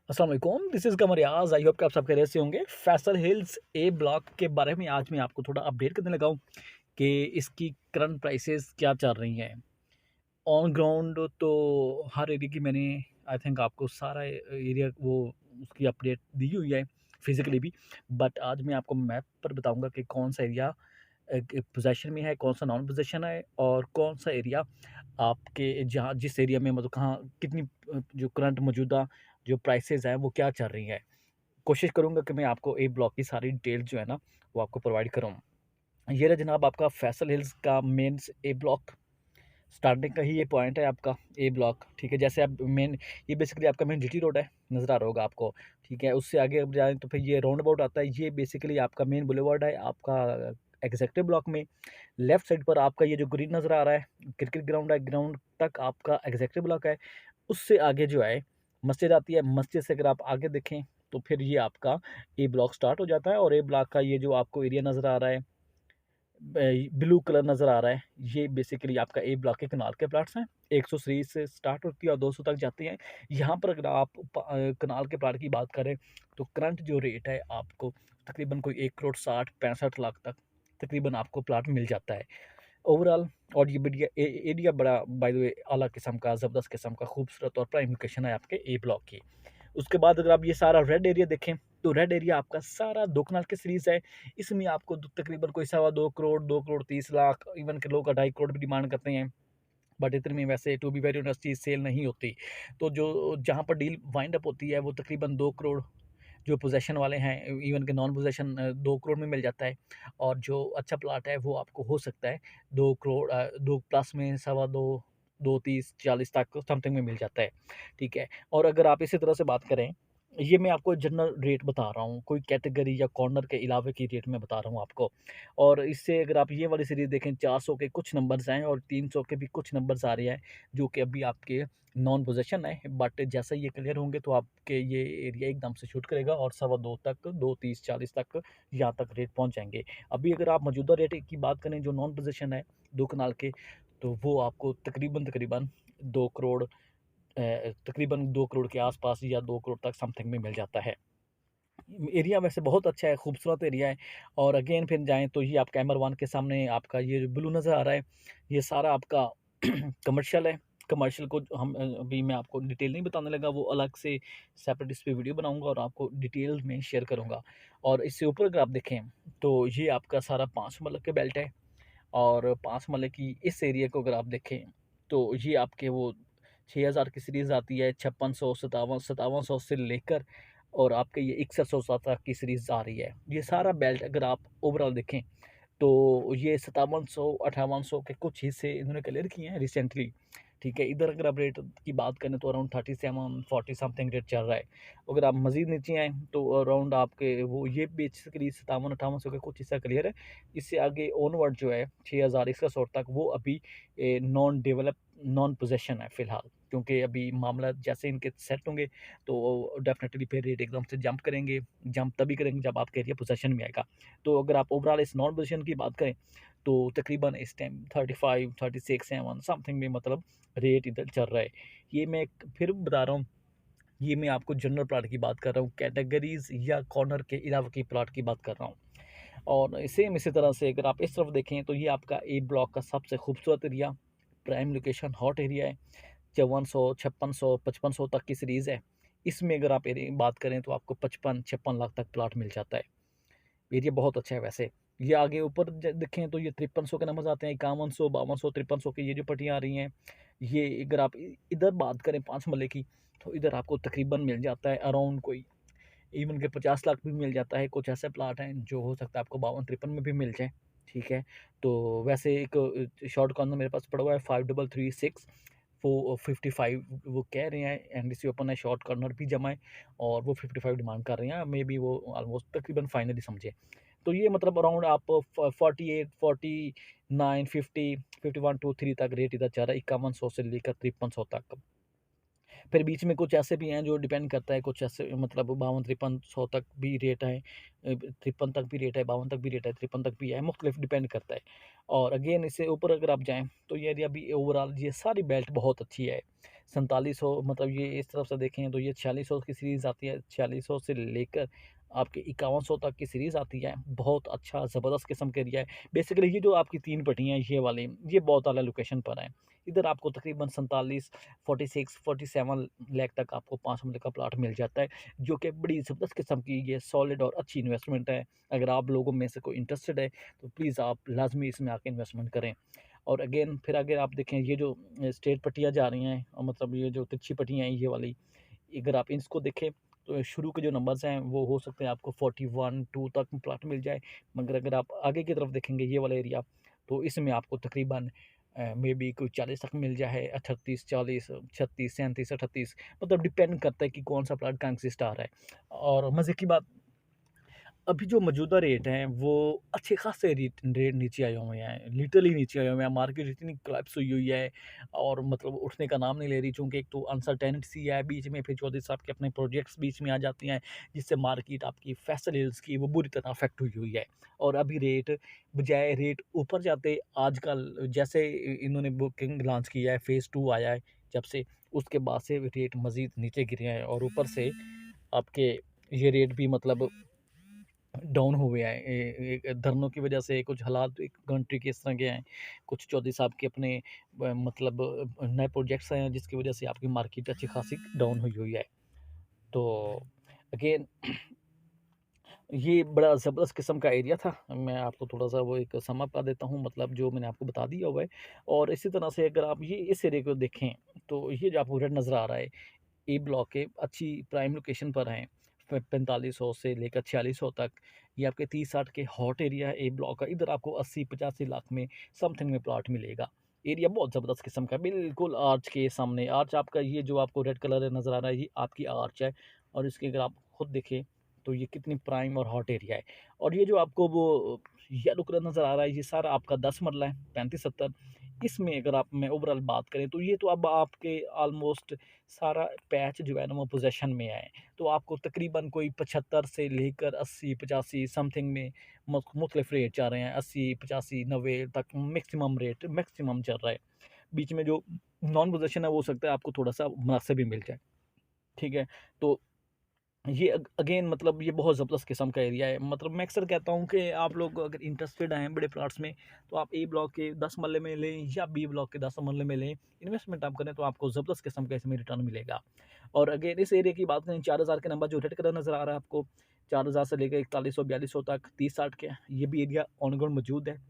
अस्सलाम वालेकुम, this is Qamar Riyaz. I hope कि आप सब खैरियत से होंगे। फैसल हिल्स ए ब्लॉक के बारे में आज मैं आपको थोड़ा अपडेट करने लगा हूँ कि इसकी करंट प्राइसेस क्या चल रही हैं। ऑन ग्राउंड तो हर एरिया की मैंने आई थिंक आपको सारा एरिया वो उसकी अपडेट दी हुई है फिज़िकली भी। बट आज मैं आपको मैप पर बताऊँगा कि कौन-सा एरिया पोज़ेशन में है, कौन-सा नॉन पोज़ेशन है और कौन-सा एरिया आपके जहाँ जिस एरिया में मतलब कहाँ कितनी जो करंट मौजूदा जो प्राइसेज़ हैं वो क्या चल रही हैं। कोशिश करूँगा कि मैं आपको ए ब्लॉक की सारी डिटेल जो है ना वो आपको प्रोवाइड करूँ। ये रहा जनाब आपका फैसल हिल्स का मेंस ए ब्लॉक। स्टार्टिंग का ही ये पॉइंट है आपका ए ब्लॉक, ठीक है? जैसे आप मेन ये बेसिकली आपका मेन जीटी रोड है, नज़र आ रहा होगा आपको, ठीक है? उससे आगे अब जाएँ तो फिर ये राउंड अबाउट आता है, ये बेसिकली आपका मेन बुलेवार्ड है आपका एग्ज़ेक्टिव ब्लॉक में। लेफ्ट साइड पर आपका ये जो ग्रीन नज़र आ रहा है, क्रिकेट ग्राउंड है, ग्राउंड तक आपका एग्ज़ेक्टिव ब्लॉक है। उससे आगे जो है मस्जिद आती है, मस्जिद से अगर आप आगे देखें तो फिर ये आपका ए ब्लॉक स्टार्ट हो जाता है और ए ब्लॉक का ये जो आपको एरिया नज़र आ रहा है ब्लू कलर नज़र आ रहा है, ये बेसिकली आपका ए ब्लॉक के कनाल के प्लाट्स हैं। 130 से स्टार्ट होती है और 200 तक जाती हैं। यहाँ पर अगर आप कनाल के प्लाट की बात करें तो करंट जो रेट है आपको तकरीबन कोई 1 करोड़ 60-65 लाख तक तकरीबन आपको प्लाट मिल जाता है ओवरऑल। और ये बढ़िया एरिया बड़ा बाय द वे आला किस्म का, ज़बरदस्त किस्म का, खूबसूरत और प्राइम लोकेशन है आपके ए ब्लॉक की। उसके बाद अगर आप ये सारा रेड एरिया देखें तो रेड एरिया आपका सारा 2 कनाल की सीरीज़ है। इसमें आपको तकरीबन कोई सवा 2 करोड़, 2 करोड़ 30 लाख, इवन के लोग 2.5 करोड़ भी डिमांड करते हैं। बट इतने में वैसे टू बी वेरी ऑनेस्ट चीज़ सेल नहीं होती। तो जो जहाँ पर डील वाइंड अप होती है वो तकरीबन 2 करोड़ जो पोज़ेशन वाले हैं, इवन के नॉन पोज़ेशन 2 करोड़ में मिल जाता है। और जो अच्छा प्लॉट है वो आपको हो सकता है 2 करोड़ 2 प्लस में सवा 2, 2 30 40 तक समथिंग में मिल जाता है, ठीक है? और अगर आप इसी तरह से बात करें, ये मैं आपको जनरल रेट बता रहा हूँ, कोई कैटेगरी या कॉर्नर के अलावे की रेट मैं बता रहा हूँ आपको। और इससे अगर आप ये वाली सीरीज़ देखें 400 के कुछ नंबर्स हैं और 300 के भी कुछ नंबर्स आ रहे हैं, जो कि अभी आपके नॉन पोज़ेशन है। बट जैसे ही ये क्लियर होंगे तो आपके ये एरिया एकदम से शूट करेगा और सवा 2 तक 2 30 40 तक यहाँ तक रेट पहुँच जाएँगे। अभी अगर आप मौजूदा रेट की बात करें जो नॉन पोज़ेशन है 2 कनाल के, तो वो आपको तकरीबन 2 करोड़ तकरीबन 2 करोड़ के आस-पास या 2 करोड़ तक समथिंग में मिल जाता है। एरिया वैसे बहुत अच्छा है, खूबसूरत एरिया है। और अगेन फिर जाएँ तो ये आपका एमर वन के सामने आपका ये जो ब्लू नज़र आ रहा है, ये सारा आपका कमर्शियल है। कमर्शियल को हम अभी मैं आपको डिटेल नहीं बताने लगा, वो अलग से सेपरेट इस पे वीडियो बनाऊँगा और आपको डिटेल में शेयर करूँगा। और इससे ऊपर अगर आप देखें, तो ये आपका सारा 5 मरले के बेल्ट है और 5 मरले की इस एरिया को अगर आप देखें, तो ये आपके वो 6000 की सीरीज़ आती है, 5600, 5700 से लेकर और आपके ये 6100 तक की सीरीज़ आ रही है। ये सारा बेल्ट अगर आप ओवरऑल देखें, तो ये 5700, 5800 के कुछ हिस्से इन्होंने क्लियर किए हैं रिसेंटली, ठीक है? इधर अगर आप रेट की बात करें तो अराउंड 37, 40 समथिंग रेट चल रहा है। अगर आप मज़ीद नीचे आएँ तो अराउंड आपके वो ये बेसिकली 57-5800 का कुछ हिस्सा क्लियर है। इससे आगे ऑनवर्ड जो है 6000 6100 तक वो अभी नॉन डेवलप नॉन पोज़ेशन है फ़िलहाल। क्योंकि अभी मामला जैसे इनके सेट होंगे तो डेफ़िनेटली फिर रेट एकदम से जंप करेंगे। जंप तभी करेंगे जब आपका एरिया पोज़ेशन में आएगा। तो अगर आप ओवरऑल इस नॉन पोज़ीशन की बात करें, तो तकरीबन इस टाइम 35, 36, 7 समथिंग में मतलब रेट इधर चल रहा है। ये मैं एक फिर बता रहा हूँ, ये मैं आपको जनरल प्लॉट की बात कर रहा हूँ, कैटेगरीज़ या कॉर्नर के अलावा की प्लॉट की बात कर रहा हूँ। और सेम इसी तरह से अगर आप इस तरफ देखें तो ये आपका ए ब्लॉक का सबसे खूबसूरत area, prime location, hot area है। 5400, 5600, 5500 तक की सीरीज़ है। इसमें अगर आप बात करें तो आपको 55-56 लाख तक प्लॉट मिल जाता है। एरिया बहुत अच्छा है वैसे। ये आगे ऊपर देखें तो ये 5300 के नंबर्स आते हैं, 5100, 5200, 5300 की ये जो पट्टियाँ आ रही हैं, ये अगर आप इधर बात करें 5 मरले की, तो इधर आपको तकरीबन मिल जाता है अराउंड कोई इवन के 50 लाख भी मिल जाता है। कुछ ऐसे प्लाट हैं जो हो सकता है आपको 52-53 में भी मिल जाए, ठीक है? तो वैसे एक शॉर्ट कॉर्नर मेरे पास पड़ा हुआ है 5336 वो 55 वो कह रहे हैं, एनडीसी ओपन है, शॉर्ट कॉर्नर भी जमा है और वो 55 डिमांड कर रहे हैं। मे बी वो ऑलमोस्ट तकरीबन फाइनली समझे। तो ये मतलब अराउंड आप 48, 49, 50, 51 टू 3 तक रेट इधर जा रहा है, 5100 से लेकर 5300 तक। फिर बीच में कुछ ऐसे भी हैं जो डिपेंड करता है, कुछ ऐसे मतलब 52-53 तक भी रेट है, 53 तक भी रेट है, 52 तक भी रेट है, 53 तक भी है, मुख्तलिफ डिपेंड करता है। और अगेन इससे ऊपर अगर आप जाएँ तो ये एरिया भी ओवरऑल ये सारी बेल्ट बहुत अच्छी है। 4700 मतलब ये इस तरफ से देखें तो ये 4600 की सीरीज़ आती है, 4600 से लेकर आपके 5100 तक की सीरीज़ आती है। बहुत अच्छा ज़बरदस्त किस्म का एरिया है। बेसिकली ये जो आपकी 3 पट्टियाँ हैं ये वाली, ये बहुत आला लोकेशन पर हैं। इधर आपको तकरीबन 47, 46, 47 लाख तक आपको 5 मरले का प्लॉट मिल जाता है, जो कि बड़ी ज़बरदस्त किस्म की ये सॉलिड और अच्छी इन्वेस्टमेंट है। अगर आप लोगों में से कोई इंटरेस्टेड है, तो प्लीज़ आप लाज़मी इसमें आके इन्वेस्टमेंट करें। और अगेन फिर अगर आप देखें ये जो स्ट्रेट पट्टियाँ जा रही हैं मतलब ये जो तिरछी पट्टियाँ हैं ये वाली, अगर आप इसको देखें तो शुरू के जो नंबर्स हैं वो हो सकते हैं आपको 41, 2 तक प्लॉट मिल जाए। मगर अगर आप आगे की तरफ देखेंगे ये वाला एरिया, तो इसमें आपको तकरीबन मेबी कोई 40 तक मिल जाए, 38, 40, 36, 37, 38 मतलब डिपेंड करता है कि कौन-सा प्लॉट कहाँ से स्टार्ट है। और मज़े की बात, अभी जो मौजूदा रेट हैं, वो अच्छे खासे रेट नीचे आए हुए हैं, लिटरली नीचे आए हुए हैं। मार्केट इतनी कोलैप्स हुई हुई है और मतलब उठने का नाम नहीं ले रही, चूँकि एक तो अनसर्टेनिटी है बीच में, फिर चौधरी साहब के अपने प्रोजेक्ट्स बीच में आ जाती हैं, जिससे मार्केट आपकी फैसल हिल्स की वो बुरी तरह अफ़ेक्ट हुई हुई है। और अभी रेट बजाय रेट ऊपर जाते, आजकल जैसे इन्होंने बुकिंग लॉन्च किया है, फ़ेज़ 2 आया है जब से, उसके बाद से रेट मज़ीद नीचे गिरे हैं और ऊपर से आपके ये रेट भी मतलब डाउन हो गया है। धरनों की वजह से कुछ हालात एक कंट्री के इस तरह के हैं, कुछ चौधरी साहब के अपने मतलब नए प्रोजेक्ट्स हैं जिसकी वजह से आपकी मार्केट अच्छी खासी डाउन हुई हुई है। तो अगेन ये बड़ा ज़बरदस्त किस्म का एरिया था। मैं आपको थोड़ा-सा वो एक सम अप कर देता हूँ, मतलब जो मैंने आपको बता दिया हुआ है। और इसी तरह से अगर आप ये इस एरिया को देखें, तो ये जो आपको रेड नज़र आ रहा है, ए ब्लॉक के अच्छी प्राइम लोकेशन पर हैं। 4500 से लेकर 4600 तक ये आपके 30-60 के हॉट एरिया है ए ब्लॉक का। इधर आपको 80-85 लाख में समथिंग में प्लॉट मिलेगा। एरिया बहुत ज़बरदस्त किस्म का है, बिल्कुल आर्च के सामने। आर्च आपका ये जो आपको रेड कलर नज़र आ रहा है, ये आपकी आर्च है। और इसकी अगर आप खुद देखें तो ये कितनी प्राइम और हॉट एरिया है। और ये जो आपको वो येलो कलर नज़र आ रहा है, ये सारा आपका 10 मरला है, 35-70। इसमें अगर आप मैं ओवरऑल बात करें तो ये तो अब आपके ऑलमोस्ट सारा पैच जो है ना वो पोज़ेशन में है। तो आपको तकरीबन कोई 75 से लेकर 80-85 समथिंग में मुख्तलिफ रेट चल रहे हैं। 80, 85, 90 तक मैक्सिमम रेट मैक्सिमम चल रहा है। बीच में जो नॉन पोज़ेशन है वो हो सकता है आपको थोड़ा-सा मुनासिब भी मिल जाए। ठीक है? तो ये अगेन मतलब ये बहुत ज़बरदस्त किस्म का एरिया है। मतलब मैं अक्सर कहता हूँ कि आप लोग अगर इंटरेस्टेड हैं बड़े प्लॉट्स में, तो आप ए ब्लॉक के 10 मरले में लें या बी ब्लॉक के 10 मरले में लें। इन्वेस्टमेंट आप करें तो आपको ज़बरदस्त किस्म का इसमें रिटर्न मिलेगा। और अगेन इस एरिया की बात करें, 4000 के नंबर जो रेड कलर नज़र आ रहा है आपको, 4000 से लेकर 4100-4200 तक 30-60 के, ये भी एरिया ऑन ग्राउंड मौजूद है।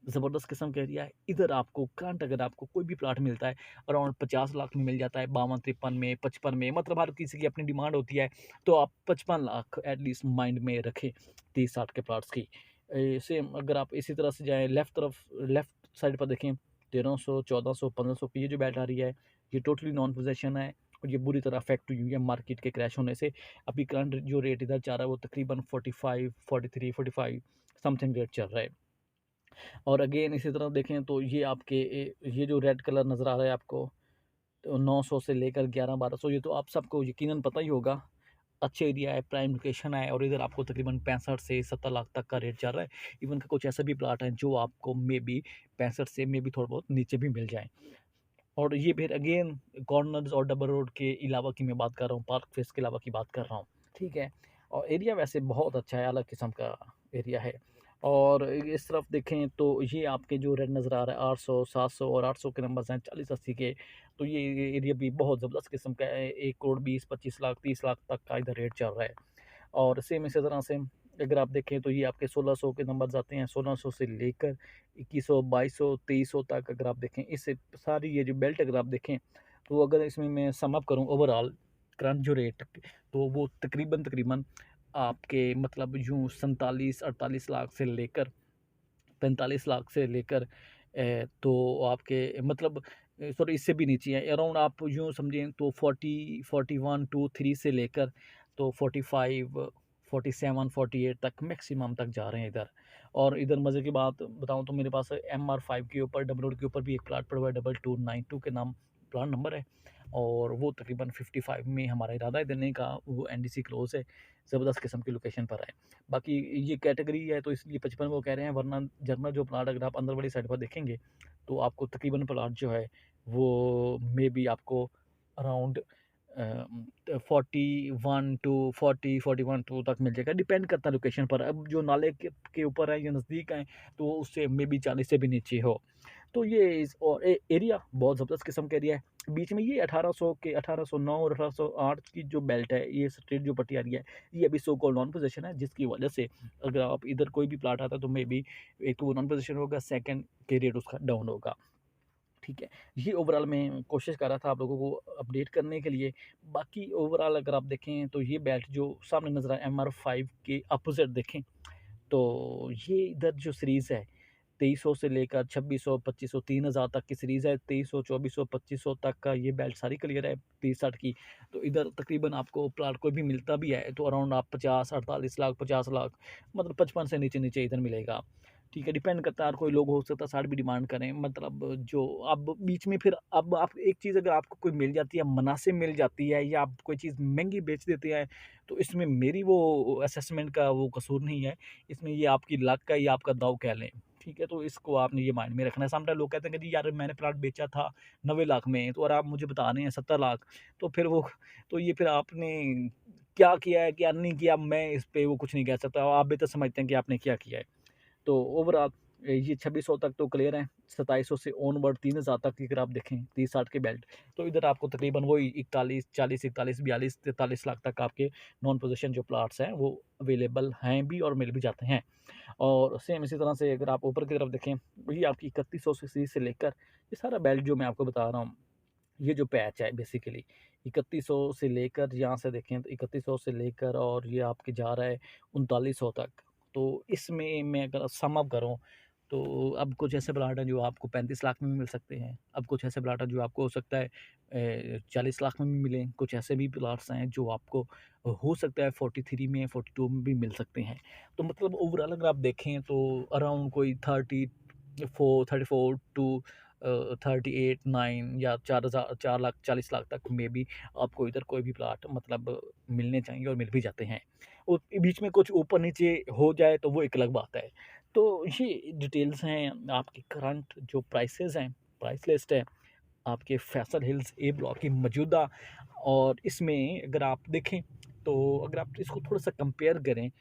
ज़बरदस्त किस्म का एरिया है। इधर आपको करंट अगर आपको कोई भी प्लॉट मिलता है, अराउंड 50 लाख में मिल जाता है, 52-53 में, 55 में, मतलब हर किसी की अपनी डिमांड होती है। तो आप 55 लाख एटलीस्ट माइंड में रखें 30-60 के प्लॉट्स की। सेम अगर आप इसी तरह से जाएँ लेफ़्ट तरफ, लेफ़्ट साइड पर देखें, 1300, 1400, 1500 की ये जो बेल्ट आ रही है, ये टोटली नॉन पोज़ेशन है और ये बुरी तरह अफ़ेक्ट हुई हुई है मार्केट के क्रैश होने से। अभी करंट जो रेट इधर चल रहा है वो तकरीबन 45, 43, 45 समथिंग रेट चल रहा है। और अगेन इसी तरह देखें तो ये आपके ये जो रेड कलर नज़र आ रहा है आपको, तो 900 से लेकर 1100-1200, ये तो आप सबको यकीनन पता ही होगा। अच्छे एरिया है, प्राइम लोकेशन है और इधर आपको तकरीबन 65 से 70 लाख तक का रेट चल रहा है। इवन का कुछ ऐसे भी प्लाट हैं जो आपको मे बी 65 से मे बी थोड़ा बहुत नीचे भी मिल जाएँ। और ये फिर अगेन कॉर्नर्स और डबल रोड के अलावा की मैं बात कर रहा हूँ, पार्क फेस के अलावा की बात कर रहा हूँ, ठीक है? और एरिया वैसे बहुत अच्छा है, अलग किस्म का एरिया है। और इस तरफ देखें तो ये आपके जो रेड नज़र आ रहा है 800, 700 और 800 के नंबर्स हैं, 40-80 के। तो ये एरिया भी बहुत ज़बरदस्त किस्म का है, 1 करोड़ 20-25 लाख, 30 लाख तक का इधर रेट चल रहा है। और सेम इसी तरह से अगर आप देखें तो ये आपके 1600 के नंबर्स आते हैं, 1600 से लेकर 2100, 2200, 2300 तक अगर आप देखें, इससे सारी ये जो बेल्ट अगर आप देखें, तो अगर इसमें मैं सम अप करूँ ओवरऑल करंट जो रेट, तो वो तकरीबन आपके मतलब यूँ 47-48 लाख से लेकर 45 लाख से लेकर तो आपके मतलब सॉरी इससे भी नीचे है, अराउंड आप यूँ समझें तो 40, 41 टू 3 से लेकर तो 45, 47, 48 तक मैक्सिमम तक जा रहे हैं इधर। और इधर मज़े की बात बताऊँ तो मेरे पास MR5 के ऊपर डबल रोड के ऊपर भी एक प्लाट पड़ा हुआ है, 2292 के नाम प्लाट नंबर है। और वो तकरीबन 55 में हमारा इरादा है देने का, वो एनडीसी क्लोज है, ज़बरदस्त किस्म की लोकेशन पर है। बाकी ये कैटेगरी है तो इसलिए 55 वो कह रहे हैं, वरना जरनल जो प्लाट अगर आप अंदर वाली साइड पर देखेंगे तो आपको तकरीबन प्लाट जो है वो मे बी आपको अराउंड 41 टू 41 टू तक मिल जाएगा, डिपेंड करता है लोकेशन पर। अब जो नाले के ऊपर है या नज़दीक है तो उससे मे बी 40 से भी नीचे हो। तो ये और एरिया बहुत ज़बरदस्त किस्म का एरिया है। बीच में ये 1800 के 1809 और 1808 की जो बेल्ट है, ये स्ट्रेट जो पट्टी आ रही है, ये अभी सो कॉल्ड नॉन पोजीशन है, जिसकी वजह से अगर आप इधर कोई भी प्लाट आता है तो मे बी एक तो वो नॉन पोजीशन होगा, सेकंड के रेट उसका डाउन होगा। ठीक है, ये ओवरऑल मैं कोशिश कर रहा था आप लोगों को अपडेट करने के लिए। बाकी ओवरऑल अगर आप देखें तो ये बेल्ट जो सामने नज़र आए MR5 के अपोजिट देखें तो ये इधर जो सीरीज़ है 2300 से लेकर 2600, 2500, 3000 तक की सीरीज़ है। 2300, 2400, 2500 तक का ये बेल्ट सारी क्लियर है 30-60 की। तो इधर तकरीबन आपको प्लाट कोई भी मिलता भी है तो अराउंड आप 50, 48 लाख, 50 लाख, मतलब 55 से नीचे-नीचे इधर मिलेगा। ठीक है, डिपेंड करता है, हर कोई लोग हो सकता है 60 भी डिमांड करें, मतलब जो अब बीच में फिर अब आप एक चीज़ अगर आपको कोई मिल जाती है, मुनासिब मिल जाती है या आप कोई चीज़ महँगी बेच देते हैं, तो इसमें मेरी वो असेसमेंट का वो कसूर नहीं है। इसमें ये आपकी लक का या आपका दाँव कह लें। ठीक है, तो इसको आपने ये माइंड में रखना है। समटाइम लोग कहते हैं कि जी यार मैंने प्लॉट बेचा था 90 लाख में, तो और आप मुझे बता रहे हैं 70 लाख, तो फिर वो तो ये फिर आपने क्या किया है, क्या नहीं किया, मैं इस पे वो कुछ नहीं कह सकता। आप भी तो समझते हैं कि आपने क्या किया है। तो ओवरऑल ये 2600 तक तो क्लियर है, 2700 से ऑनवर्ड 3000 तक की अगर आप देखें 30-60 के बेल्ट, तो इधर आपको तकरीबन वही 41, 40, 41, 42, 43 लाख तक आपके नॉन पोजीशन जो प्लाट्स हैं वो अवेलेबल हैं भी और मिल भी जाते हैं। और सेम इसी तरह से अगर आप ऊपर की तरफ देखें, वही आपकी 3100 सीसी से लेकर ये सारा बेल्ट जो मैं आपको बता रहा हूँ, ये जो पैच है बेसिकली 3100 से लेकर, यहाँ से देखें तो 3100 से लेकर और ये आपके जा रहा है 3900 तक। तो इसमें मैं अगर सम अप करूँ तो अब कुछ ऐसे प्लाट हैं जो आपको 35 लाख में भी मिल सकते हैं। अब कुछ ऐसे प्लाट हैं जो आपको हो सकता है 40 लाख में भी मिलें। कुछ ऐसे भी प्लाट्स हैं जो आपको हो सकता है 43 में, 42 में भी मिल सकते हैं। तो मतलब ओवरऑल अगर आप देखें तो अराउंड कोई 34 टू 38, 9 या 4 लाख 40 लाख तक में भी आपको इधर कोई भी प्लाट मतलब मिलने चाहिए और मिल भी जाते हैं। और बीच में कुछ ऊपर नीचे हो जाए तो वो एक अलग बात है। तो ये डिटेल्स हैं आपकी करंट जो प्राइसेज़ हैं, प्राइस लिस्ट है आपके फैसल हिल्स ए ब्लॉक की मौजूदा। और इसमें अगर आप देखें तो अगर आप इसको थोड़ा-सा कंपेयर करें,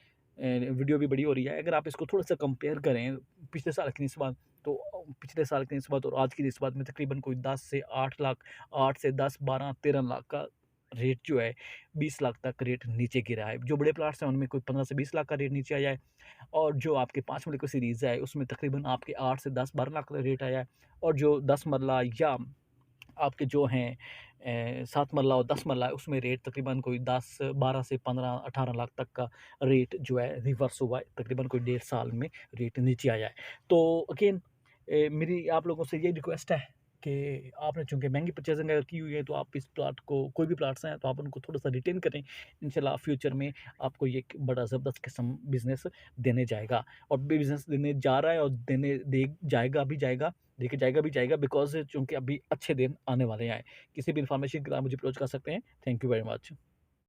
वीडियो भी बड़ी हो रही है, अगर आप इसको थोड़ा-सा कंपेयर करें पिछले साल की निस्बत, तो पिछले साल की निस्बत और आज की निस्बत में तकरीबन कोई 10 से 8 लाख, 8 से 10, 12, 13 लाख का रेट जो है 20 लाख तक रेट नीचे गिरा है। जो बड़े प्लाट्स हैं उनमें कोई 15 से 20 लाख का रेट नीचे आया है और जो आपके 5 मरले की सीरीज़ है उसमें तकरीबन आपके 8 से 10, 12 लाख का रेट आया है। और जो 10 मरला या आपके जो हैं 7 मरला और 10 मरला है उसमें रेट तकरीबन कोई 10, 12 से 15, 18 लाख तक का रेट जो है रिवर्स हुआ है। तकरीबन कोई 1.5 साल में रेट नीचे आया है। तो अगेन मेरी आप लोगों से यही रिक्वेस्ट है कि आपने चूँकि महँगी परचेज़िंग अगर की हुई है तो आप इस प्लॉट को, कोई भी प्लॉट्स हैं तो आप उनको थोड़ा-सा रिटेन करें। इंशाल्लाह फ्यूचर में आपको ये एक बड़ा ज़बरदस्त किस्म बिज़नेस देने जाएगा और बिज़नेस देने जा रहा है और देने दे जाएगा भी जाएगा, देके जाएगा भी जाएगा, बिकॉज़ चूँकि अभी अच्छे दिन आने वाले हैं। किसी भी इन्फॉर्मेशन के लिए आप मुझे अप्रोच कर सकते हैं। Thank you very much.